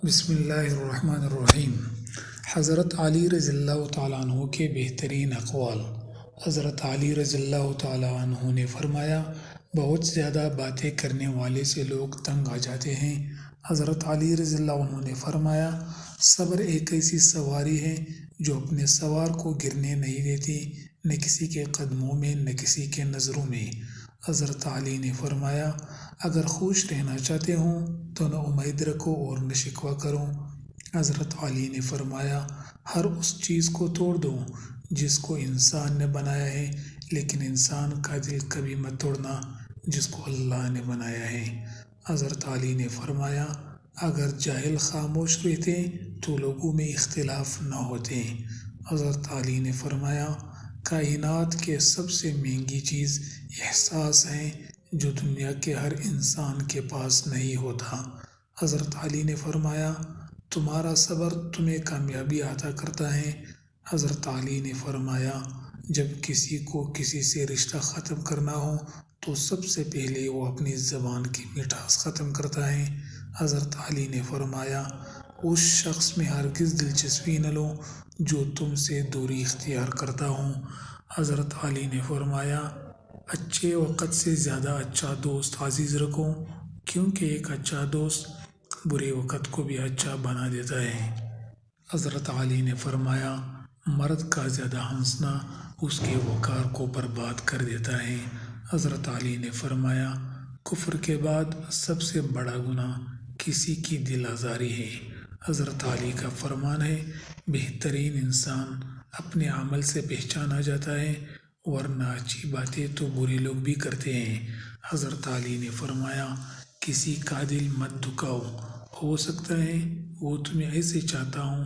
بسم اللہ الرحمن الرحیم۔ حضرت علی رضی اللہ تعالیٰ عنہ کے بہترین اقوال۔ حضرت علی رضی اللہ تعالیٰ عنہ نے فرمایا، بہت زیادہ باتیں کرنے والے سے لوگ تنگ آ جاتے ہیں۔ حضرت علی رضی اللہ عنہ نے فرمایا، صبر ایک ایسی سواری ہے جو اپنے سوار کو گرنے نہیں دیتی، نہ کسی کے قدموں میں نہ کسی کے نظروں میں۔ حضرت علی نے فرمایا، اگر خوش رہنا چاہتے ہوں تو نہ امید رکھو اور نہ شکوہ کرو۔ حضرت علی نے فرمایا، ہر اس چیز کو توڑ دو جس کو انسان نے بنایا ہے، لیکن انسان کا دل کبھی مت توڑنا جس کو اللہ نے بنایا ہے۔ حضرت علی نے فرمایا، اگر جاہل خاموش رہتے تو لوگوں میں اختلاف نہ ہوتے۔ حضرت علی نے فرمایا، کائنات کے سب سے مہنگی چیز احساس ہے جو دنیا کے ہر انسان کے پاس نہیں ہوتا۔ حضرت علی نے فرمایا، تمہارا صبر تمہیں کامیابی عطا کرتا ہے۔ حضرت علی نے فرمایا، جب کسی کو کسی سے رشتہ ختم کرنا ہو تو سب سے پہلے وہ اپنی زبان کی مٹھاس ختم کرتا ہے۔ حضرت علی نے فرمایا، اس شخص میں ہرگز دلچسپی نہ لو جو تم سے دوری اختیار کرتا ہوں۔ حضرت علی نے فرمایا، اچھے وقت سے زیادہ اچھا دوست عزیز رکھو، کیونکہ ایک اچھا دوست برے وقت کو بھی اچھا بنا دیتا ہے۔ حضرت علی نے فرمایا، مرد کا زیادہ ہنسنا اس کے وقار کو برباد کر دیتا ہے۔ حضرت علی نے فرمایا، کفر کے بعد سب سے بڑا گناہ کسی کی دل آزاری ہے۔ حضرت علی کا فرمان ہے، بہترین انسان اپنے عمل سے پہچانا جاتا ہے، ورنہ اچھی باتیں تو برے لوگ بھی کرتے ہیں۔ حضرت علی نے فرمایا، کسی کا دل مت دکھاؤ، ہو سکتا ہے وہ تمہیں ایسے چاہتا ہوں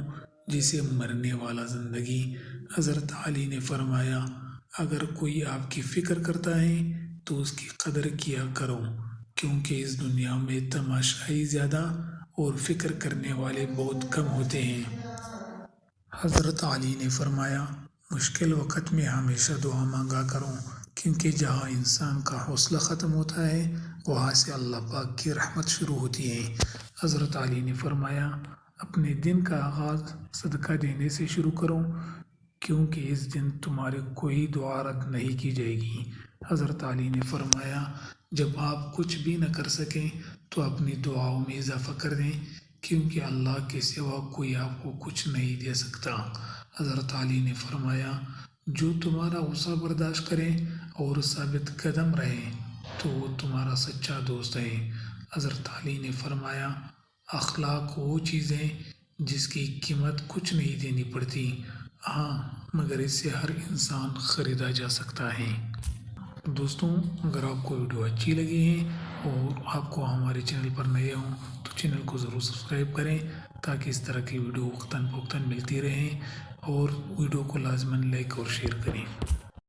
جسے مرنے والا زندگی۔ حضرت علی نے فرمایا، اگر کوئی آپ کی فکر کرتا ہے تو اس کی قدر کیا کرو، کیونکہ اس دنیا میں تماشائی زیادہ اور فکر کرنے والے بہت کم ہوتے ہیں۔ حضرت علی نے فرمایا، مشکل وقت میں ہمیشہ دعا مانگا کرو، کیونکہ جہاں انسان کا حوصلہ ختم ہوتا ہے وہاں سے اللہ پاک کی رحمت شروع ہوتی ہے۔ حضرت علی نے فرمایا، اپنے دن کا آغاز صدقہ دینے سے شروع کرو، کیونکہ اس دن تمہاری کوئی دعا رد نہیں کی جائے گی۔ حضرت علی نے فرمایا، جب آپ کچھ بھی نہ کر سکیں تو اپنی دعاؤں میں اضافہ کر دیں، کیونکہ اللہ کے سوا کوئی آپ کو کچھ نہیں دے سکتا۔ حضرت علی نے فرمایا، جو تمہارا غصہ برداشت کرے اور ثابت قدم رہے تو وہ تمہارا سچا دوست ہے۔ حضرت علی نے فرمایا، اخلاق وہ چیز ہے جس کی قیمت کچھ نہیں دینی پڑتی، ہاں مگر اس سے ہر انسان خریدا جا سکتا ہے۔ دوستوں، اگر آپ کو ویڈیو اچھی لگی ہے اور آپ کو ہمارے چینل پر نئے ہوں تو چینل کو ضرور سبسکرائب کریں، تاکہ اس طرح کی ویڈیو وقتاً فوقتاً ملتی رہیں، اور ویڈیو کو لازماً لائک اور شیئر کریں۔